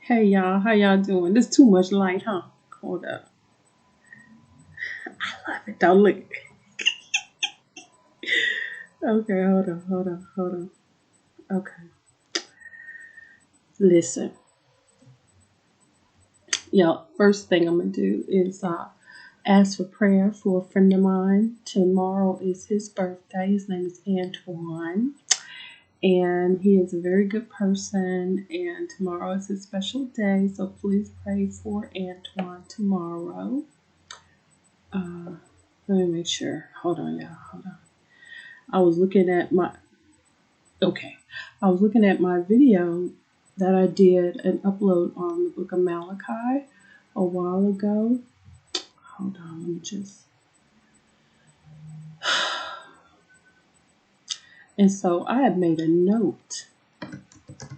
Hey y'all, how y'all doing? This too much light, huh? Hold up. I love it though. Look. Okay, hold on. Okay. Listen. Y'all, first thing I'm gonna do is ask for prayer for a friend of mine. Tomorrow is his birthday. His name is Antoine. And he is a very good person. And tomorrow is his special day. So please pray for Antoine tomorrow. Let me make sure. Hold on, y'all. Hold on. I was looking at my video that I did an upload on the book of Malachi a while ago. Hold on, let me just. And so I had made a note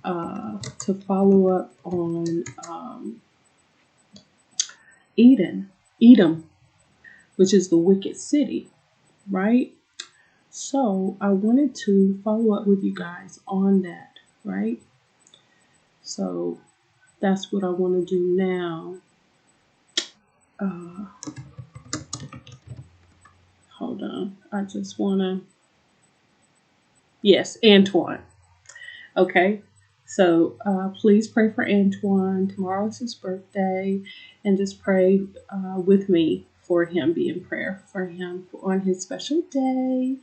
to follow up on Edom, which is the wicked city, right? So I wanted to follow up with you guys on that, right? So that's what I want to do now. Hold on. I just want to. Yes, Antoine. Okay. So please pray for Antoine. Tomorrow's his birthday. And just pray with me for him. Be in prayer for him on his special day.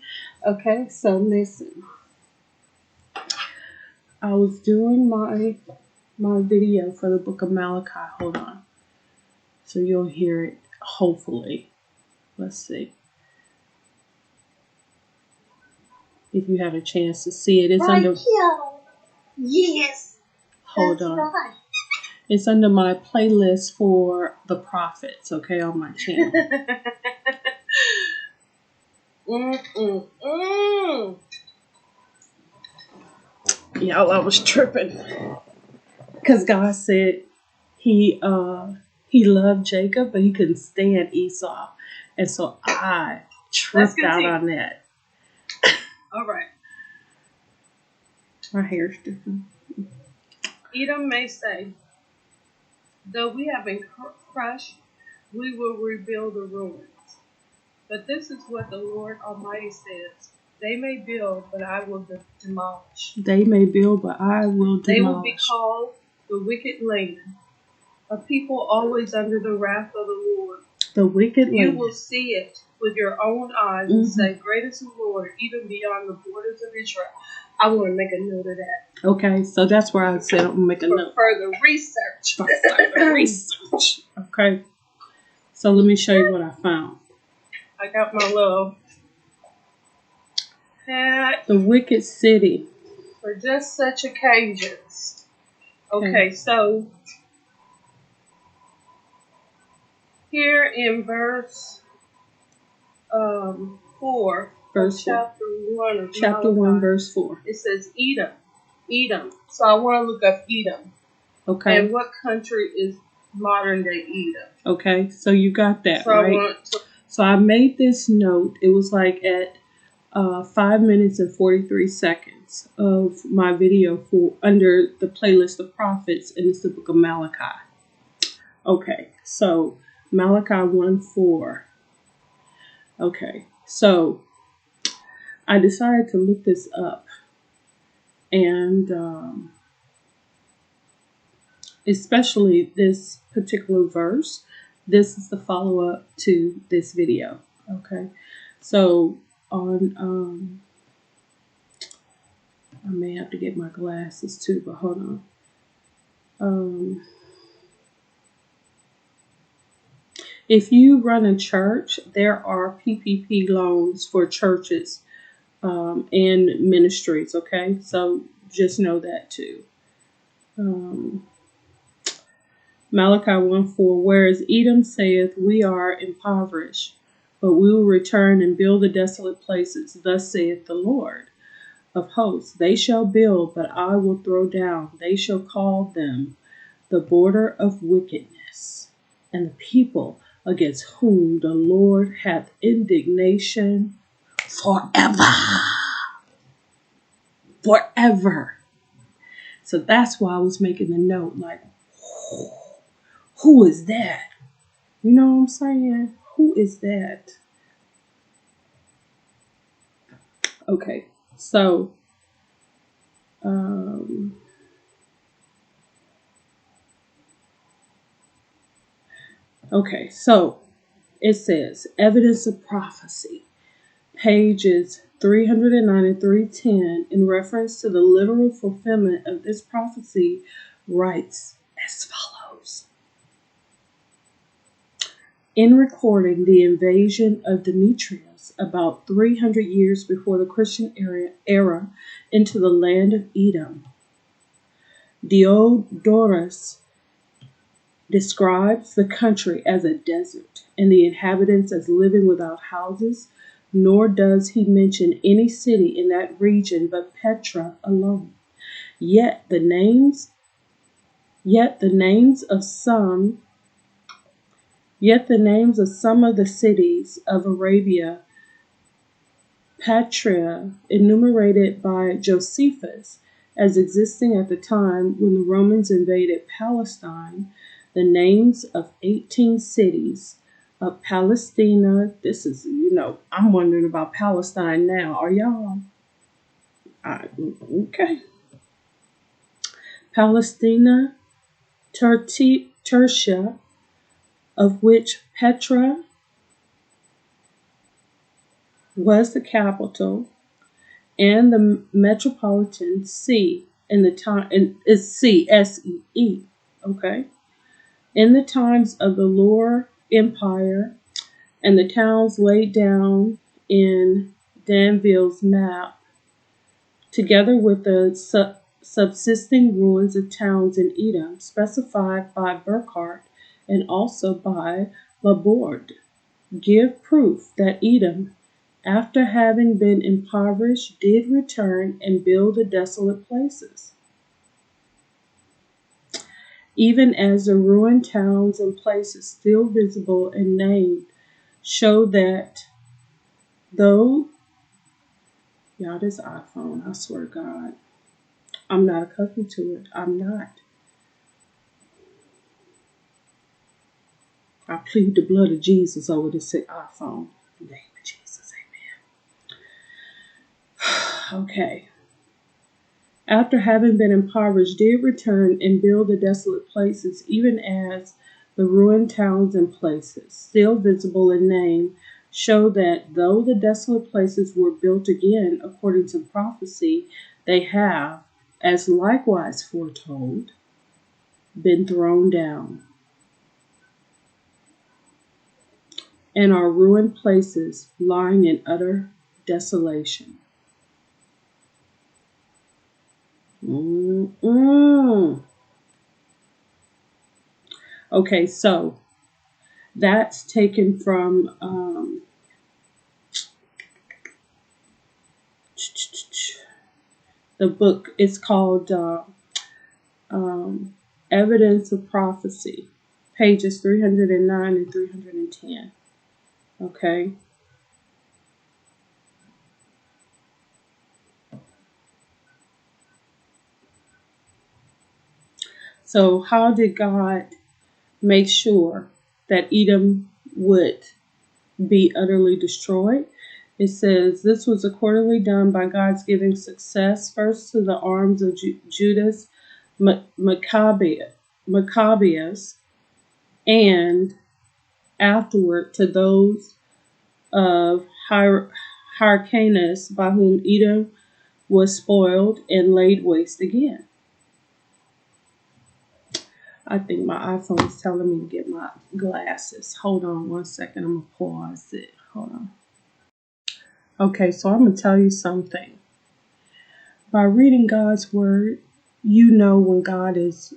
Okay. So listen. I was doing my video for the book of Malachi. Hold on. So you'll hear it, hopefully. Let's see. If you have a chance to see it, it's under. Yes. Hold on. Right. It's under my playlist for the prophets. Okay, on my channel. Y'all, I was tripping because God said He loved Jacob, but He couldn't stand Esau, and so I tripped out on that. All right. My hair's different. Edom may say, though we have been crushed, we will rebuild the ruins. But this is what the Lord Almighty says. They may build, but I will demolish. They may build, but I will demolish. They will be called the wicked land, a people always under the wrath of the Lord. The wicked land. You will see it with your own eyes and say, great is the Lord, even beyond the borders of Israel. I want to make a note of that. Okay, so that's where I said I'm going to make a note. For further research. For further research. Okay. So let me show you what I found. I got my little hat. The wicked city. For just such occasions. Okay, so here in verse 4, chapter 1 of chapter Malachi, 1, verse 4. It says Edom. So I want to look up Edom. Okay. And what country is modern day Edom? Okay, so you got that, so right? So I made this note. It was like at 5 minutes and 43 seconds of my video for under the playlist of prophets, and it's the book of Malachi. Okay, so Malachi 1:4. Okay, so I decided to look this up, and especially this particular verse. This is the follow-up to this video. Okay, so on I may have to get my glasses too, but hold on. If you run a church, there are PPP loans for churches and ministries. Okay, so just know that too. Malachi 1:4, whereas Edom saith, we are impoverished, but we will return and build the desolate places. Thus saith the Lord of hosts, they shall build, but I will throw down. They shall call them the border of wickedness, and the people against whom the Lord hath indignation forever. Forever. So that's why I was making the note, like, Who is that? You know what I'm saying? Who is that? Okay, so um, okay, so it says evidence of prophecy, pages 309 and 310, in reference to the literal fulfillment of this prophecy, writes as follows. In recording the invasion of Demetrius about 300 years before the Christian era into the land of Edom, Diodorus describes the country as a desert and the inhabitants as living without houses, nor does he mention any city in that region but Petra alone. Yet the names of some of the cities of Arabia, Patria, enumerated by Josephus as existing at the time when the Romans invaded Palestine, the names of 18 cities of Palestina. This is, I'm wondering about Palestine now. Are y'all? Okay. Palestina, Tertia, of which Petra was the capital, and the metropolitan see in the time is CSEE. Okay. In the times of the Lower Empire, and the towns laid down in Danville's map, together with the subsisting ruins of towns in Edom, specified by Burckhardt and also by Laborde, give proof that Edom, after having been impoverished, did return and build the desolate places. Even as the ruined towns and places still visible and named show that though, y'all, this iPhone, I swear to God, I'm not accustomed to it. I'm not. I plead the blood of Jesus over this iPhone. In the name of Jesus, amen. Okay. After having been impoverished, did return and build the desolate places, even as the ruined towns and places, still visible in name, show that though the desolate places were built again according to prophecy, they have, as likewise foretold, been thrown down, and are ruined places lying in utter desolation. Okay, so that's taken from the book. It's called Evidence of Prophecy, pages 309 and 310. Okay. So how did God make sure that Edom would be utterly destroyed? It says this was accordingly done by God's giving success first to the arms of Judas Maccabeus, and afterward to those of Hyrcanus, by whom Edom was spoiled and laid waste again. I think my iPhone is telling me to get my glasses. Hold on one second. I'm going to pause it. Hold on. Okay, so I'm going to tell you something. By reading God's word, you know when God is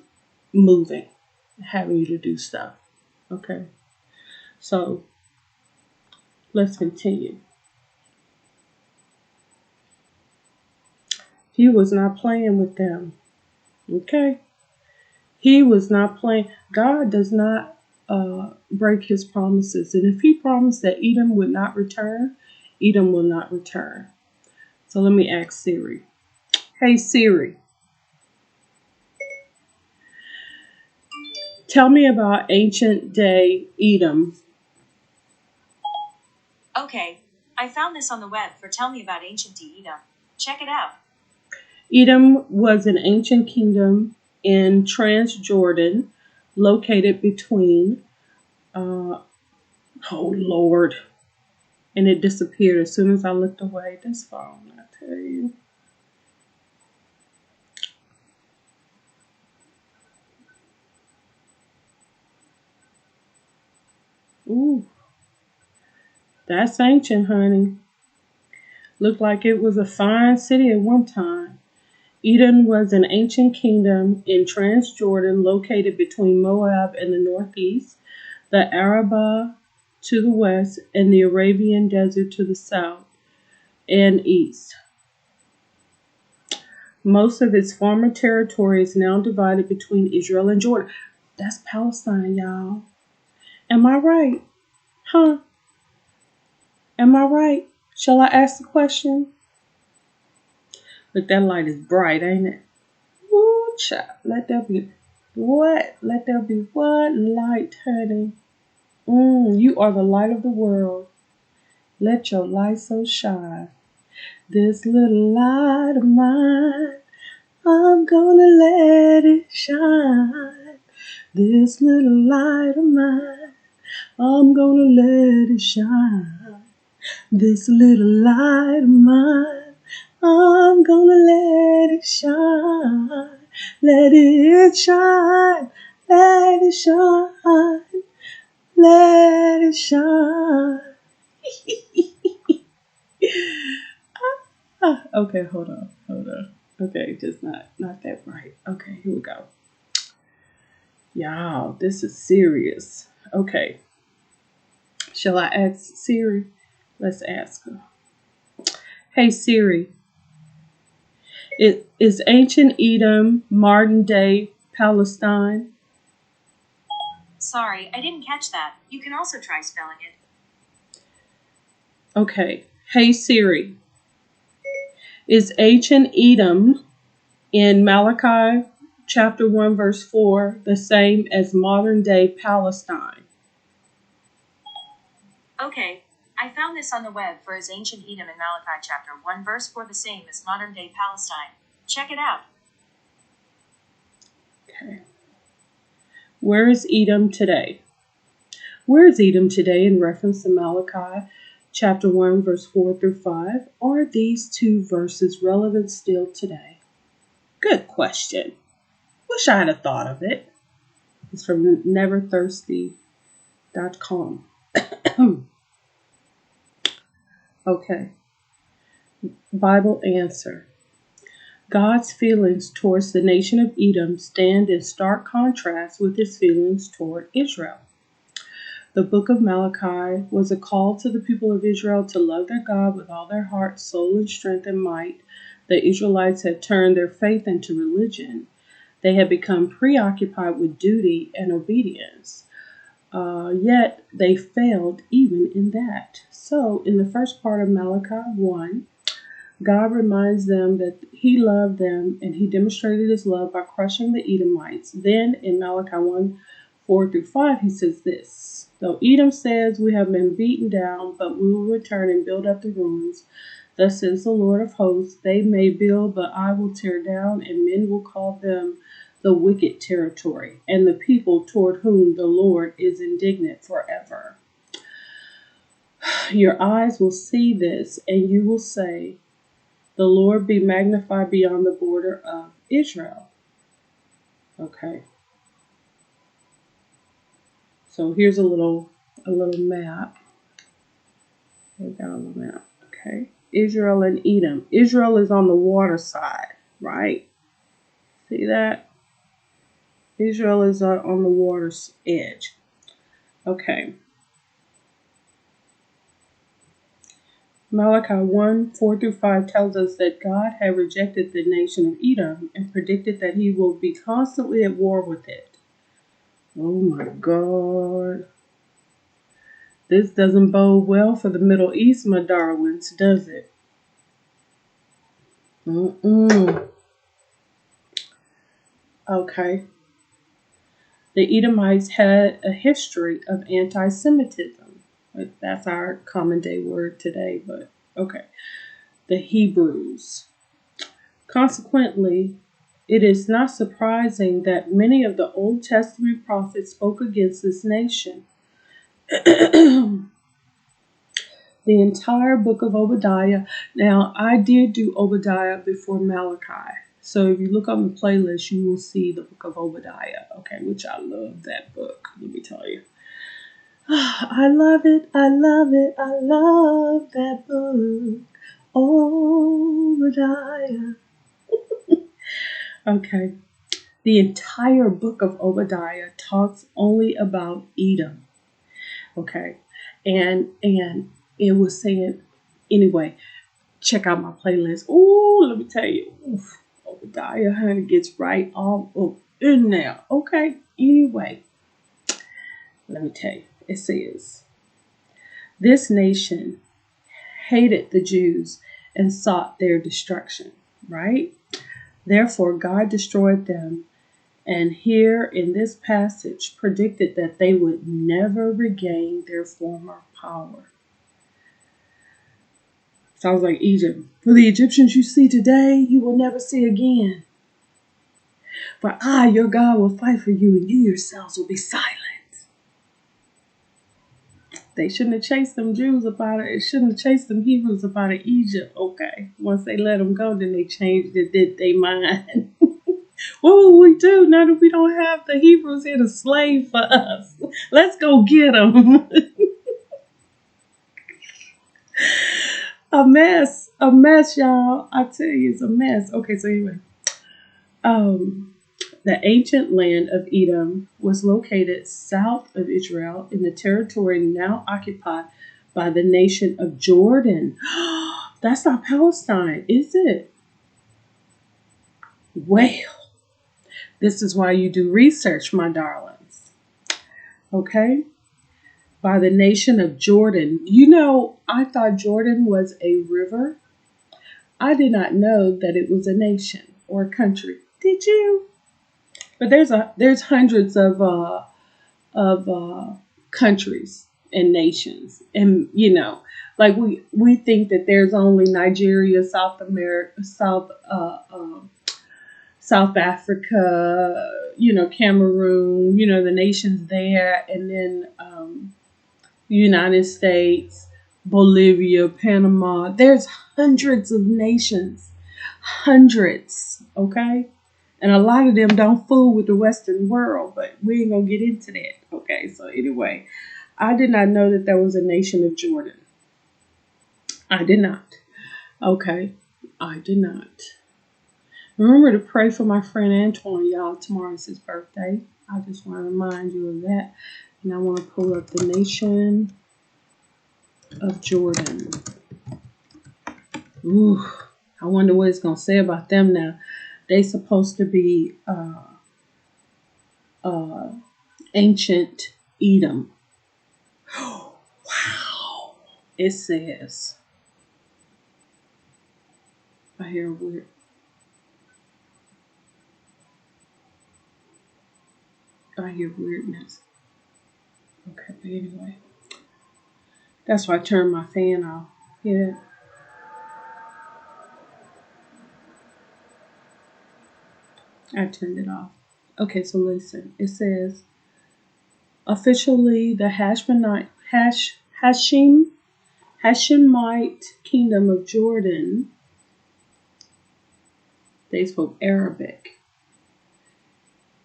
moving, having you to do stuff. Okay? So let's continue. He was not playing with them. Okay? He was not playing. God does not break his promises. And if he promised that Edom would not return, Edom will not return. So let me ask Siri. Hey Siri, Tell me about ancient day Edom. Okay, I found this on the web for Tell Me About Ancient Edom. Check it out. Edom was an ancient kingdom in Transjordan, located between, oh Lord, and it disappeared as soon as I looked away. This phone, I tell you. Ooh, that's ancient, honey. Looked like it was a fine city at one time. Edom was an ancient kingdom in Transjordan located between Moab in the northeast, the Arabah to the west, and the Arabian Desert to the south and east. Most of its former territory is now divided between Israel and Jordan. That's Palestine, y'all. Am I right? Huh? Am I right? Shall I ask the question? But that light is bright, ain't it? Ooh, child. Let there be what? Let there be what? Light, honey. You are the light of the world. Let your light so shine. This little light of mine, I'm gonna let it shine. This little light of mine, I'm gonna let it shine. This little light of mine, I'm gonna let it shine. Let it shine, let it shine, let it shine. Okay, hold on. Okay, just not that bright. Okay, here we go. Y'all, this is serious. Okay, shall I ask Siri? Let's ask her. Hey Siri, is ancient Edom modern day Palestine? Sorry, I didn't catch that. You can also try spelling it. Okay, hey Siri, is ancient Edom in Malachi chapter 1 verse 4 the same as modern day Palestine? Okay, I found this on the web for Is Ancient Edom in Malachi chapter 1 verse 4 the same as modern day Palestine. Check it out. Okay. Where is Edom today? Where is Edom today in reference to Malachi chapter 1 verse 4 through 5? Are these two verses relevant still today? Good question. Wish I had thought of it. It's from neverthirsty.com. Okay. Bible answer. God's feelings towards the nation of Edom stand in stark contrast with his feelings toward Israel. The book of Malachi was a call to the people of Israel to love their God with all their heart, soul, and strength and might. The Israelites had turned their faith into religion. They had become preoccupied with duty and obedience. Yet they failed even in that. So, in the first part of Malachi 1, God reminds them that he loved them and he demonstrated his love by crushing the Edomites. Then in Malachi 1, 4 through 5, he says this: Though Edom says, we have been beaten down, but we will return and build up the ruins. Thus says the Lord of hosts, they may build, but I will tear down, and men will call them the wicked territory, and the people toward whom the Lord is indignant forever. Your eyes will see this, and you will say, the Lord be magnified beyond the border of Israel. Okay. So here's a little map. We got a little map. Okay. Israel and Edom. Israel is on the water side, right? See that? Israel is on the water's edge. Okay. Malachi 1, 4 through 5 tells us that God had rejected the nation of Edom and predicted that he will be constantly at war with it. Oh my God. This doesn't bode well for the Middle East, my darlings, does it? Okay. The Edomites had a history of anti-Semitism. That's our common day word today, but okay. The Hebrews. Consequently, it is not surprising that many of the Old Testament prophets spoke against this nation. The entire book of Obadiah. Now, I did do Obadiah before Malachi. So if you look on the playlist, you will see the book of Obadiah, okay, which I love that book, let me tell you. I love it, I love it, I love that book, Obadiah. Okay, the entire book of Obadiah talks only about Edom, okay, and it was saying, anyway, check out my playlist. Oh, let me tell you, Obadiah, honey, gets right all up in there. Okay, anyway, let me tell you. It says, this nation hated the Jews and sought their destruction, right? Therefore, God destroyed them, and here in this passage predicted that they would never regain their former power. Sounds like Egypt. For the Egyptians you see today, you will never see again. For I, your God, will fight for you, and you yourselves will be silent. They shouldn't have chased them Jews up out of it. Shouldn't have chased them Hebrews up out of Egypt. Okay. Once they let them go, then they changed it, did they mind? What will we do now that we don't have the Hebrews here to slave for us? Let's go get them. A mess, y'all. I tell you, it's a mess. Okay, so anyway, the ancient land of Edom was located south of Israel in the territory now occupied by the nation of Jordan. That's not Palestine, is it? Well, this is why you do research, my darlings. Okay? By the nation of Jordan. You know, I thought Jordan was a river. I did not know that it was a nation or a country. Did you? But there's hundreds of countries and nations, and you know, like we think that there's only Nigeria, South America, South Africa, you know, Cameroon, you know, the nations there, and then United States, Bolivia, Panama. There's hundreds of nations, hundreds, okay? And a lot of them don't fool with the Western world, but we ain't gonna get into that, okay? So anyway, I did not know that there was a nation of Jordan. I did not. Okay, I did not. Remember to pray for my friend Antoine, y'all. Tomorrow's his birthday. I just want to remind you of that. And I want to pull up the nation of Jordan. Ooh, I wonder what it's going to say about them now. They supposed to be ancient Edom. Wow. It says, I hear weird. I hear weirdness. Okay, but anyway. That's why I turned my fan off. Yeah. I turned it off. Okay, so listen. It says, officially the Hashemite kingdom of Jordan, they spoke Arabic,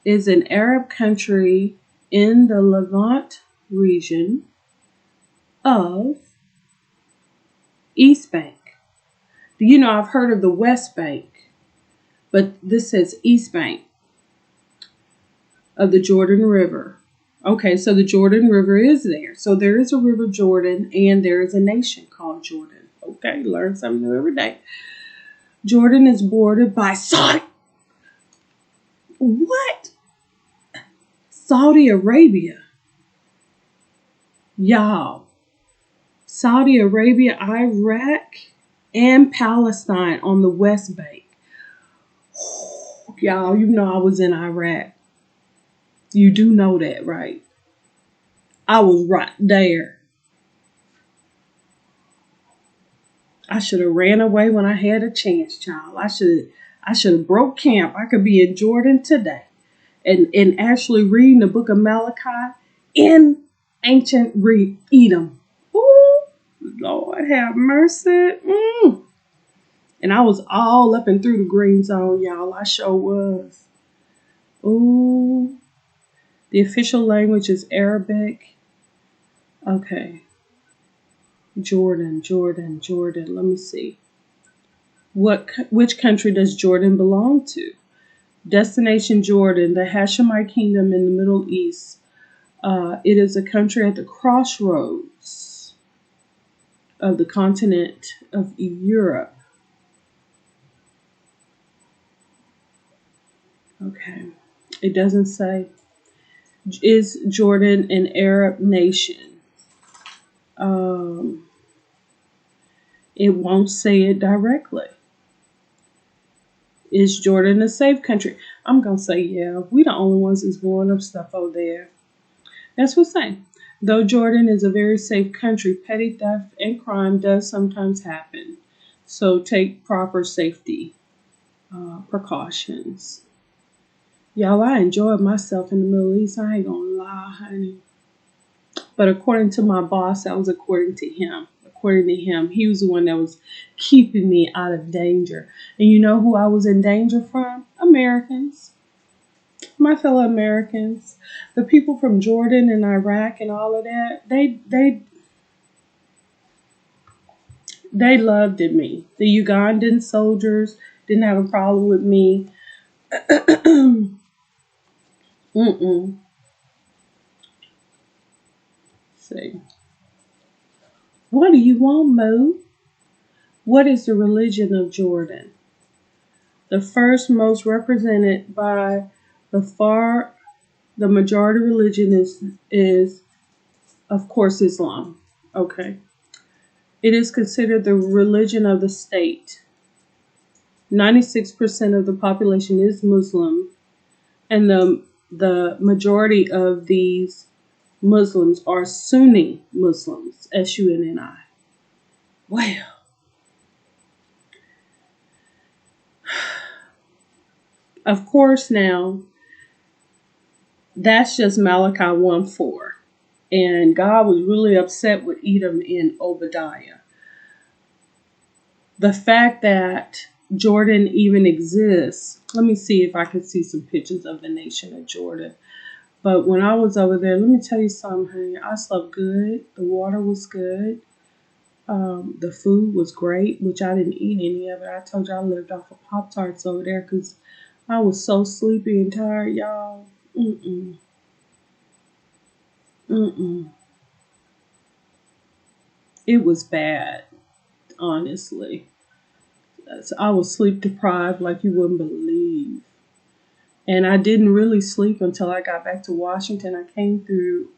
is an Arab country in the Levant region of East Bank. You know, I've heard of the West Bank, but this says East Bank of the Jordan River. Okay, so the Jordan River is there. So there is a river Jordan, and there is a nation called Jordan. Okay, learn something new every day. Jordan is bordered by Saudi. What? Saudi Arabia. Y'all. Saudi Arabia, Iraq, and Palestine on the West Bank. Y'all, you know I was in Iraq. You do know that, right? I was right there. I should have ran away when I had a chance, child. I should have broke camp. I could be in Jordan today and actually reading the book of Malachi in ancient Edom. Ooh, Lord have mercy. And I was all up and through the green zone, y'all. I sure was. Ooh. The official language is Arabic. Okay. Jordan. Let me see. Which country does Jordan belong to? Destination Jordan, the Hashemite kingdom in the Middle East. It is a country at the crossroads of the continent of Europe. Okay. It doesn't say. Is Jordan an Arab nation? It won't say it directly. Is Jordan a safe country? I'm going to say, yeah. We the only ones that's blowing up stuff over there. That's what's saying. Though Jordan is a very safe country, petty theft and crime does sometimes happen. So take proper safety precautions. Y'all, I enjoyed myself in the Middle East. I ain't gonna lie, honey. But according to my boss, that was according to him. According to him, he was the one that was keeping me out of danger. And you know who I was in danger from? Americans. My fellow Americans. The people from Jordan and Iraq and all of that, they loved me. The Ugandan soldiers didn't have a problem with me. Mm-mm. See. What do you want, Mo? What is the religion of Jordan? The first most represented by the majority religion is of course Islam. Okay. It is considered the religion of the state. 96% of the population is Muslim, and the majority of these Muslims are Sunni Muslims, Sunni. Well, of course, now that's just Malachi 1:4. And God was really upset with Edom and Obadiah. The fact that Jordan even exists, let me see if I can see some pictures of the nation of Jordan. But when I was over there, let me tell you something, honey. I slept good. The water was good. The food was great, which I didn't eat any of it. I told you I lived off of Pop-Tarts over there because I was so sleepy and tired, y'all. Mm-mm. Mm-mm. It was bad, honestly. I was sleep deprived like you wouldn't believe. And I didn't really sleep until I got back to Washington. I came through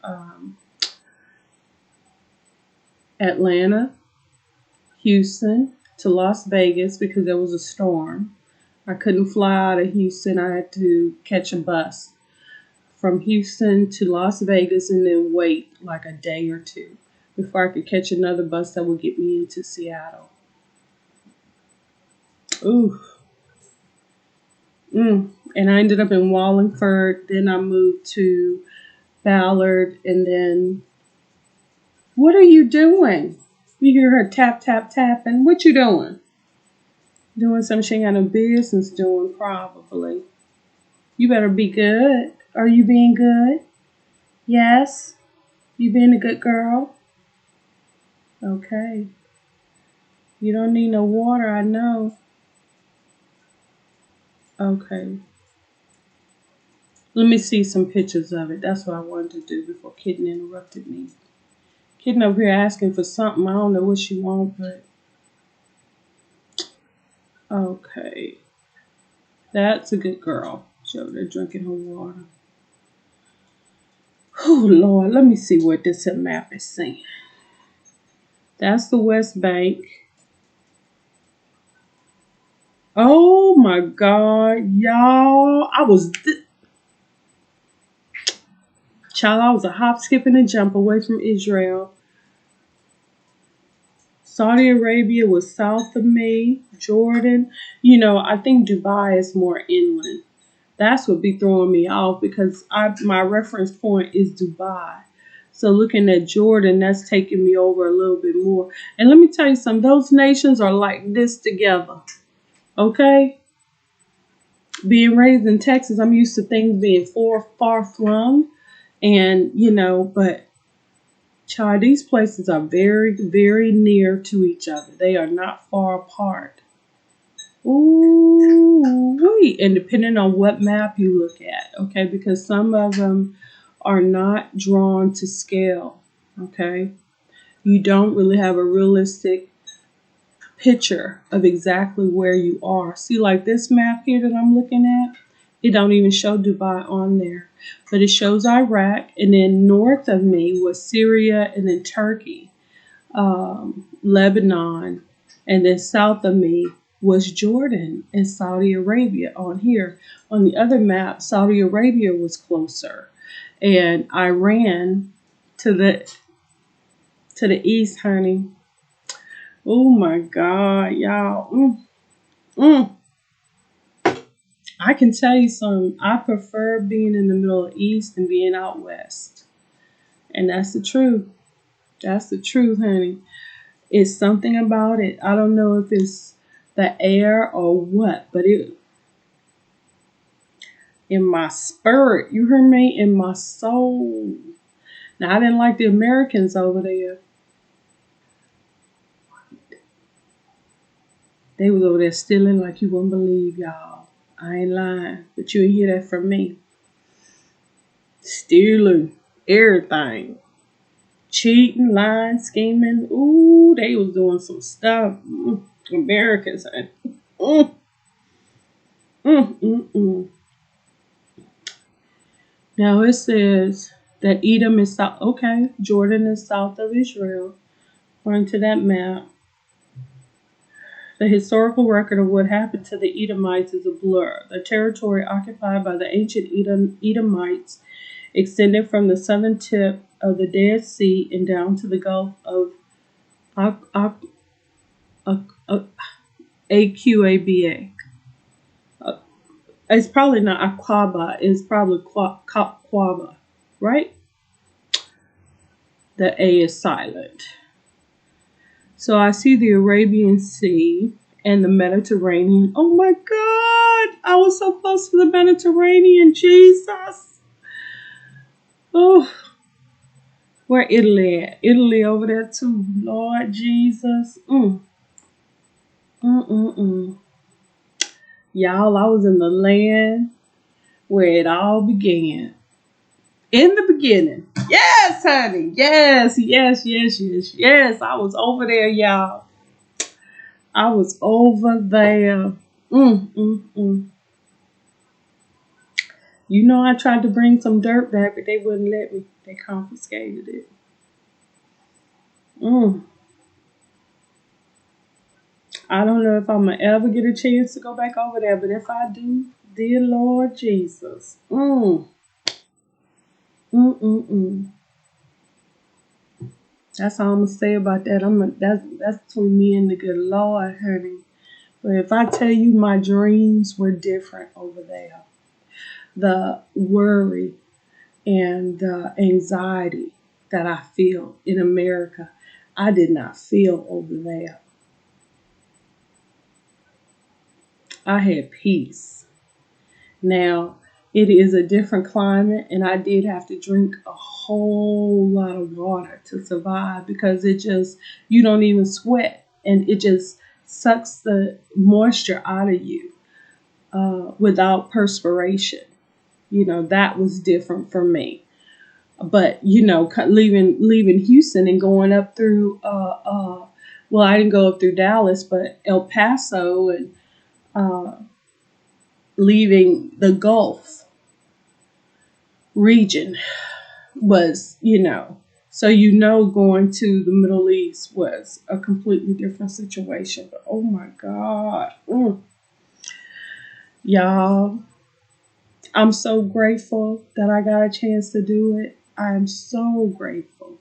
Atlanta, Houston, to Las Vegas because there was a storm. I couldn't fly out of Houston. I had to catch a bus from Houston to Las Vegas and then wait like a day or two before I could catch another bus that would get me into Seattle. Ooh. And I ended up in Wallingford. Then I moved to Ballard. And then, what are you doing? You hear her tap, tap, tapping. What you doing? Doing something she ain't got no business doing, probably. You better be good. Are you being good? Yes? You being a good girl? Okay. You don't need no water, I know. Okay. Let me see some pictures of it. That's what I wanted to do before Kitten interrupted me. Kitten over here asking for something. I don't know what she wants, but... Okay. That's a good girl. She's over there drinking her water. Oh, Lord. Let me see what this map is saying. That's the West Bank. Oh, my God. Y'all. Child, I was a hop, skip, and a jump away from Israel. Saudi Arabia was south of me. Jordan. I think Dubai is more inland. That's what be throwing me off because my reference point is Dubai. So looking at Jordan, that's taking me over a little bit more. And let me tell you something, those nations are like this together. Okay? Being raised in Texas, I'm used to things being far flung. And, but child, these places are very, very near to each other. They are not far apart. Ooh, wait. And depending on what map you look at, okay, because some of them are not drawn to scale, okay? You don't really have a realistic picture of exactly where you are. See, like this map here that I'm looking at, it don't even show Dubai on there, but it shows Iraq, and then north of me was Syria, and then Turkey, Lebanon, and then south of me was Jordan and Saudi Arabia on here. On the other map, Saudi Arabia was closer, and Iran to the east, honey. Oh my God, y'all. I can tell you something. I prefer being in the Middle East than being out west, and that's the truth. That's the truth, honey. It's something about it. I don't know if it's the air or what, but it in my spirit, you hear me? In my soul. Now, I didn't like the Americans over there. They was over there stealing like you wouldn't believe, y'all. I ain't lying, but you ain't hear that from me. Stealing everything. Cheating, lying, scheming. Ooh, they was doing some stuff. Americans. Mm, mm, mm, mm. Now it says that Edom is south. Okay, Jordan is south of Israel. According to that map, the historical record of what happened to the Edomites is a blur. The territory occupied by the ancient Edomites extended from the southern tip of the Dead Sea and down to the Gulf of Aqaba. It's probably not Aqaba. It's probably Quaba, right? The A is silent. So I see the Arabian Sea and the Mediterranean. Oh my God! I was so close to the Mediterranean. Jesus. Oh, where Italy at? Italy over there too. Lord Jesus. Y'all, I was in the land where it all began. In the beginning. Yes, honey. Yes. I was over there, y'all. I was over there. I tried to bring some dirt back, but they wouldn't let me. They confiscated it. I don't know if I'm going to ever get a chance to go back over there, but if I do, dear Lord Jesus. That's all I'm going to say about that. That's between me and the good Lord, honey. But if I tell you my dreams were different over there, the worry and the anxiety that I feel in America, I did not feel over there. I had peace. Now, it is a different climate, and I did have to drink a whole lot of water to survive because you don't even sweat, and it just sucks the moisture out of you without perspiration. That was different for me. But, leaving Houston and going up through, well, I didn't go up through Dallas, but El Paso and leaving the Gulf region was, so going to the Middle East was a completely different situation. But oh my God. Y'all, I'm so grateful that I got a chance to do it. I am so grateful.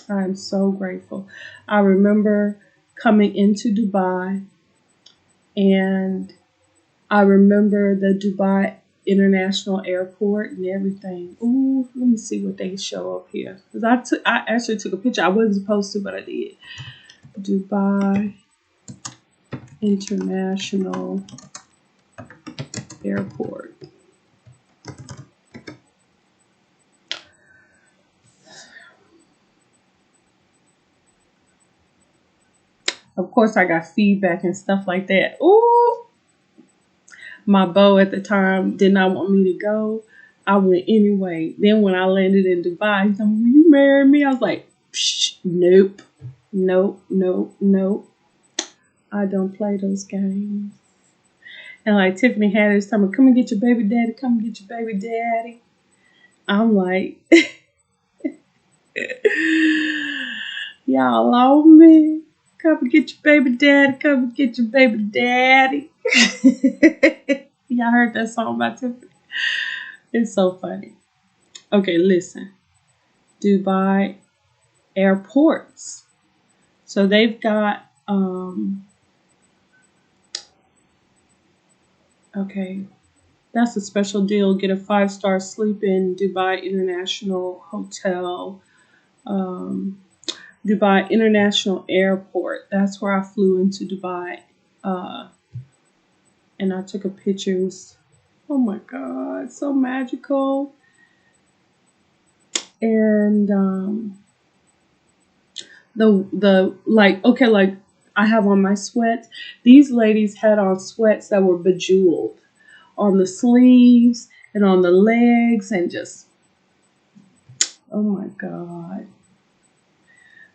I am so grateful. I remember coming into Dubai, and I remember the Dubai International Airport and everything. Ooh, let me see what they show up here. Because I actually took a picture. I wasn't supposed to, but I did. Dubai International Airport. Of course, I got feedback and stuff like that. Ooh, my beau at the time did not want me to go. I went anyway. Then when I landed in Dubai, he said, "Will you marry me?" I was like, psh, nope, nope, nope, nope. I don't play those games. And like Tiffany Haddish telling me, "Come and get your baby daddy. Come and get your baby daddy." I'm like, y'all on me. Come and get your baby daddy. Come and get your baby daddy. Y'all heard that song by Tiffany? It's so funny. Okay, listen. Dubai airports. So they've got okay. That's a special deal. Get a 5-star sleep in Dubai International Hotel. Dubai International Airport. That's where I flew into Dubai. And I took a picture. It was, oh my God, so magical. And the like, okay, like I have on my sweats. These ladies had on sweats that were bejeweled on the sleeves and on the legs, and just, oh my God.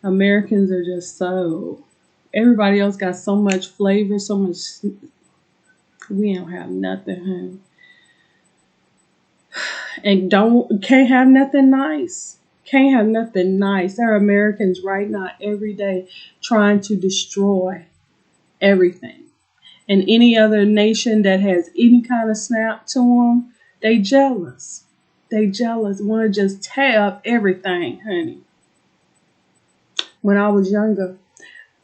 Americans are just so, everybody else got so much flavor, so much, we don't have nothing, huh? And can't have nothing nice. Can't have nothing nice. There are Americans right now every day trying to destroy everything. And any other nation that has any kind of snap to them, they jealous. They jealous. Want to just tear up everything, honey. When I was younger,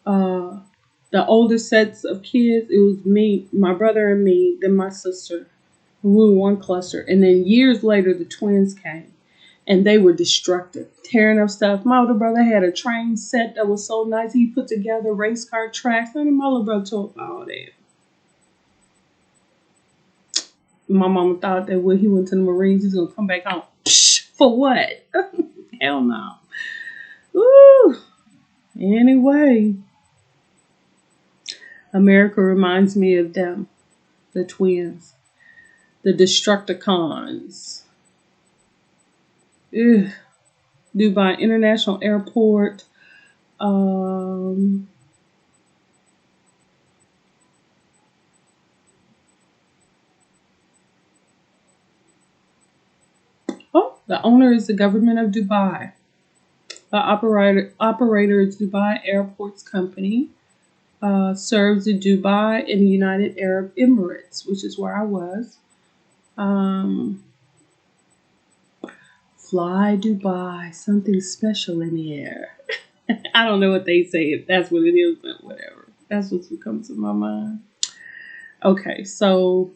the older sets of kids, it was me, my brother and me, then my sister. We were one cluster. And then years later, the twins came. And they were destructive, tearing up stuff. My older brother had a train set that was so nice. He put together race car tracks. And my little brother told me all that. My mama thought that when he went to the Marines, he was going to come back home. Psh, for what? Hell no. Ooh. Anyway, America reminds me of them, the twins, the Destructicons. Ugh. Dubai International Airport. Oh, the owner is the government of Dubai. The operator is Dubai Airports Company. Serves in Dubai and the United Arab Emirates, which is where I was. Fly Dubai, something special in the air. I don't know what they say, if that's what it is, but whatever. That's what's comes to my mind. Okay, so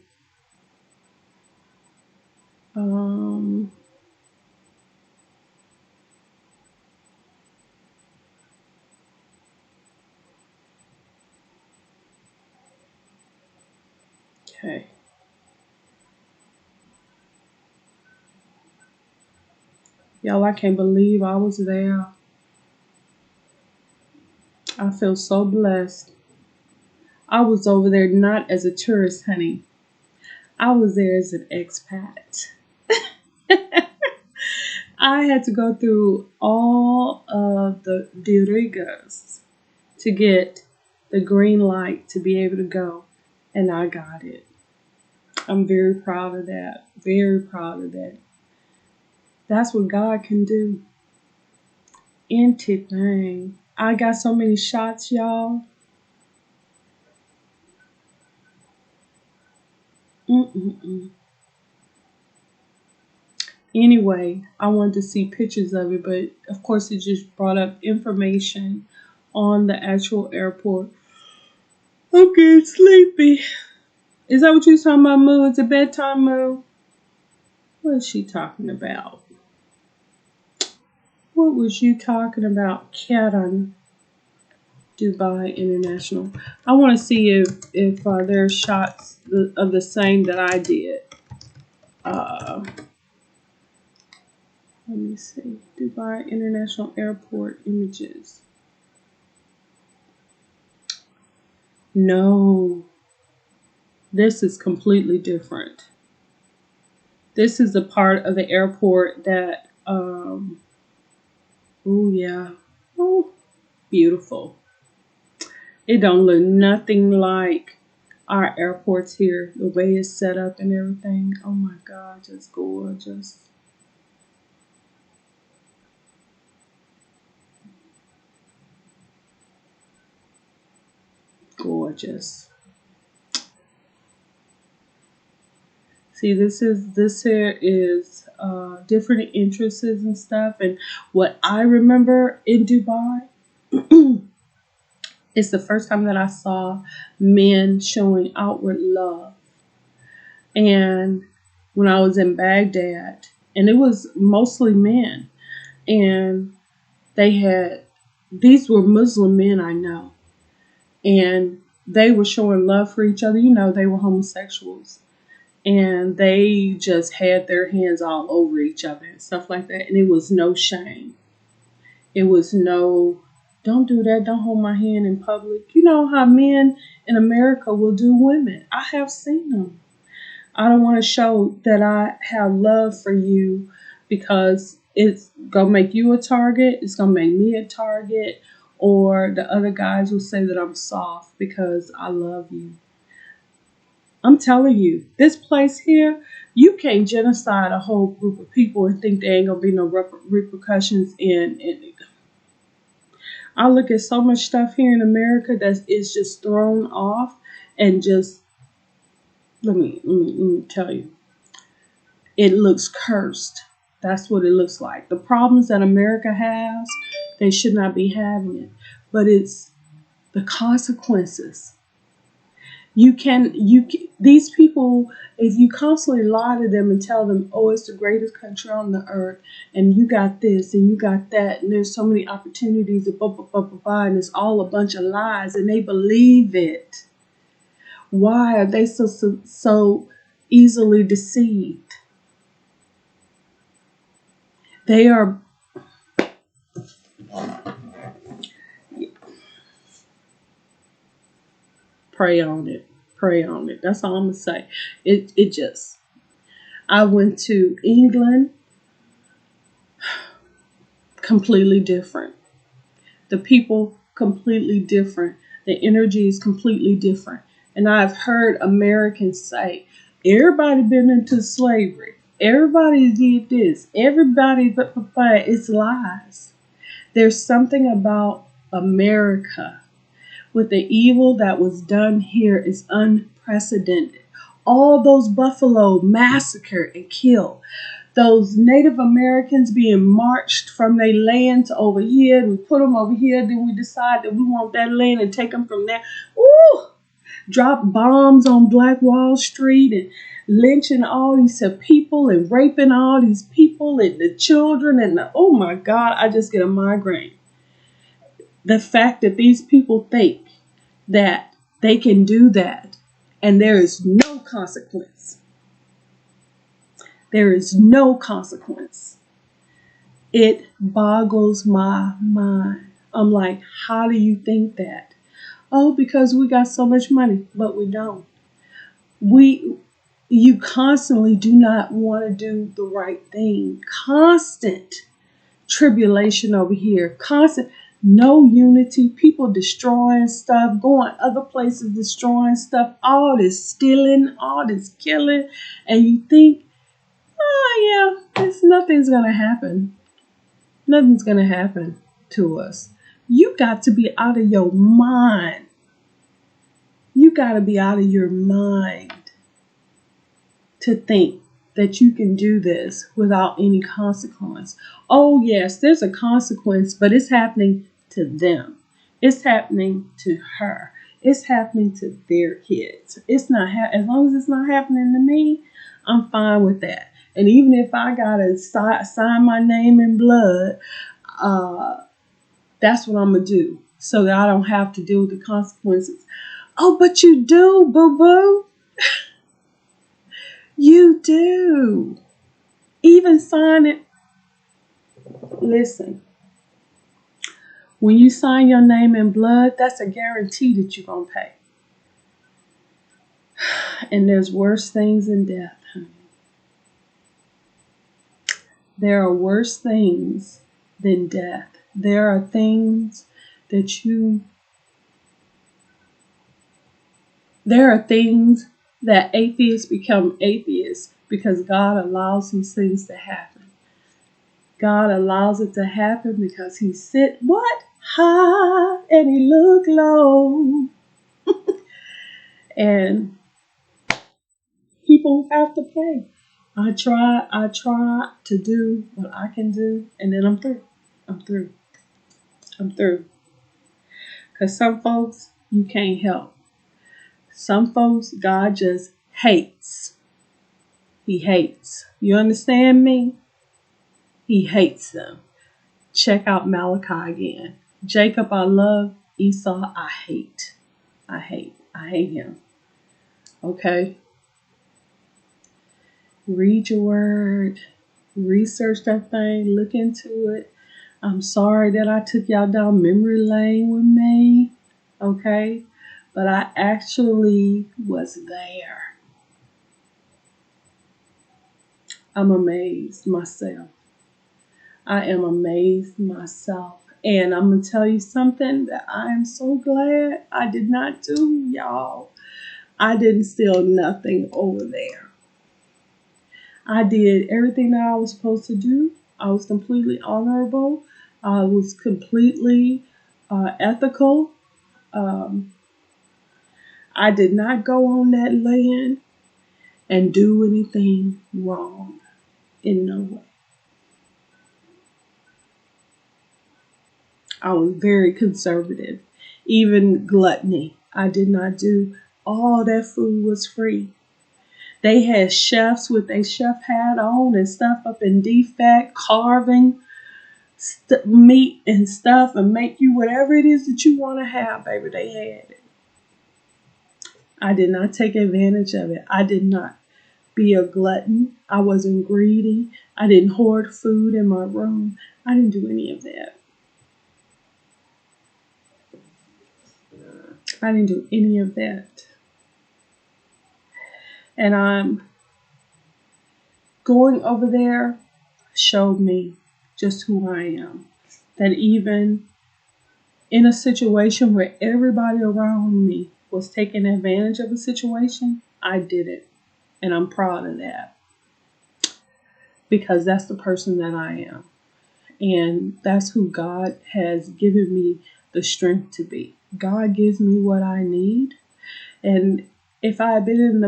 okay. Y'all, I can't believe I was there. I feel so blessed. I was over there not as a tourist, honey. I was there as an expat. I had to go through all of the dirigas to get the green light to be able to go, and I got it. I'm very proud of that. Very proud of that. That's what God can do. Anything. I got so many shots, y'all. Mm-mm-mm. Anyway, I wanted to see pictures of it, but of course it just brought up information on the actual airport. I'm getting sleepy. Is that what you was talking about, Moo? It's a bedtime, Moo? What is she talking about? What was you talking about, Cat on Dubai International? I want to see if there are shots of the same that I did. Let me see. Dubai International Airport images. No, this is completely different. This is a part of the airport that, oh yeah, oh, beautiful. It don't look nothing like our airports here, the way it's set up and everything. Oh my God, just gorgeous. Gorgeous. See, this here is different interests and stuff. And what I remember in Dubai is the first time that I saw men showing outward love. And when I was in Baghdad, and it was mostly men, and these were Muslim men I know, and they were showing love for each other. You know, they were homosexuals, and they just had their hands all over each other and stuff like that. And it was no shame. It was no, don't do that, don't hold my hand in public. You know how men in America will do women. I have seen them. I don't want to show that I have love for you because it's going to make you a target. It's going to make me a target. Or the other guys will say that I'm soft because I love you. I'm telling you, this place here, you can't genocide a whole group of people and think there ain't going to be no repercussions in it. I look at so much stuff here in America that is just thrown off and just, let me tell you. It looks cursed. That's what it looks like. The problems that America has, they should not be having it. But it's the consequences. These people, if you constantly lie to them and tell them, oh, it's the greatest country on the earth, and you got this and you got that, and there's so many opportunities, and it's all a bunch of lies, and they believe it. Why are they so easily deceived? They are. Pray on it. Pray on it. That's all I'm gonna say. It just. I went to England. Completely different. The people completely different. The energy is completely different. And I've heard Americans say, everybody been into slavery. Everybody did this. Everybody, but it's lies. There's something about America with the evil that was done here is unprecedented. All those buffalo massacred and killed. Those Native Americans being marched from their land to over here. And we put them over here. Then we decide that we want that land and take them from there. Ooh! Drop bombs on Black Wall Street and lynching all these people and raping all these people and the children. Oh my God, I just get a migraine. The fact that these people think that they can do that and there is no consequence. There is no consequence. It boggles my mind. I'm like, how do you think that? Oh, because we got so much money, but we don't. You constantly do not want to do the right thing. Constant tribulation over here. Constant. No unity, people destroying stuff, going other places destroying stuff, all this stealing, all this killing, and you think, oh yeah, nothing's gonna happen. Nothing's gonna happen to us. You got to be out of your mind. You got to be out of your mind to think that you can do this without any consequence. Oh, yes, there's a consequence, but it's happening to them. It's happening to her. It's happening to their kids. It's not as long as it's not happening to me, I'm fine with that. And even if I gotta sign my name in blood, that's what I'm gonna do, so that I don't have to deal with the consequences. Oh, but you do, boo boo. You do. Even sign it. Listen, when you sign your name in blood, that's a guarantee that you're going to pay. And there's worse things than death, honey. There are worse things than death. There are things that atheists become atheists because God allows these things to happen. God allows it to happen because he sit what? High and he look low. And people have to pay. I try to do what I can do, and then I'm through. I'm through. I'm through. Because some folks you can't help. Some folks God just hates. He hates. You understand me? He hates them. Check out Malachi again. Jacob I love, Esau I hate. I hate him. Okay? Read your word. Research that thing. Look into it. I'm sorry that I took y'all down memory lane with me. Okay? But I actually was there. I'm amazed myself. I am amazed myself. And I'm going to tell you something that I am so glad I did not do, y'all. I didn't steal nothing over there. I did everything that I was supposed to do. I was completely honorable. I was completely ethical. I did not go on that land and do anything wrong in no way. I was very conservative. Even gluttony, I did not do. All that food was free. They had chefs with their chef hat on and stuff up in defect, carving meat and stuff, and make you whatever it is that you want to have, baby. They had it. I did not take advantage of it. I did not be a glutton. I wasn't greedy. I didn't hoard food in my room. I didn't do any of that. I didn't do any of that. And I'm going over there showed me just who I am. That even in a situation where everybody around me was taking advantage of a situation, I did it. And I'm proud of that. Because that's the person that I am. And that's who God has given me the strength to be. God gives me what I need. And if I had been in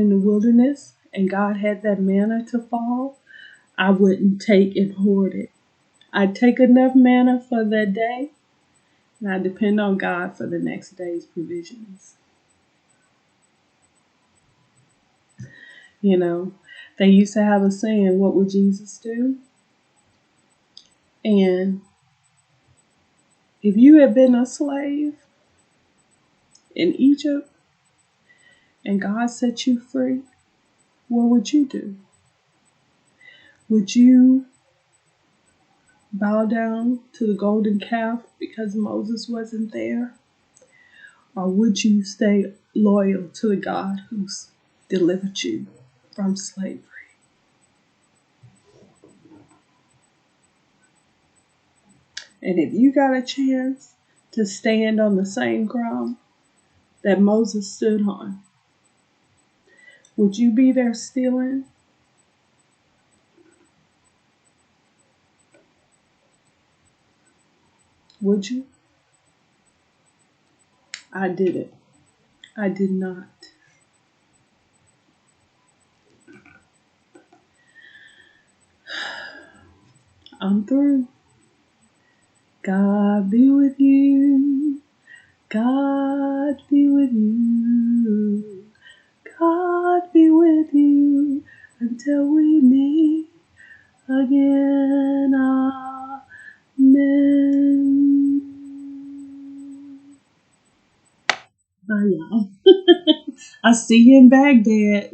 the wilderness and God had that manna to fall, I wouldn't take and hoard it. I'd take enough manna for that day, and I depend on God for the next day's provisions. You know, they used to have a saying, what would Jesus do? And if you had been a slave in Egypt and God set you free, what would you do? Would you bow down to the golden calf because Moses wasn't there? Or would you stay loyal to the God who's delivered you from slavery? And if you got a chance to stand on the same ground that Moses stood on, would you be there stealing? Would you? I did it. I did not. I'm through. God be with you. God be with you. God be with you until we meet again. Amen. Bye, y'all. I'll see you in Baghdad.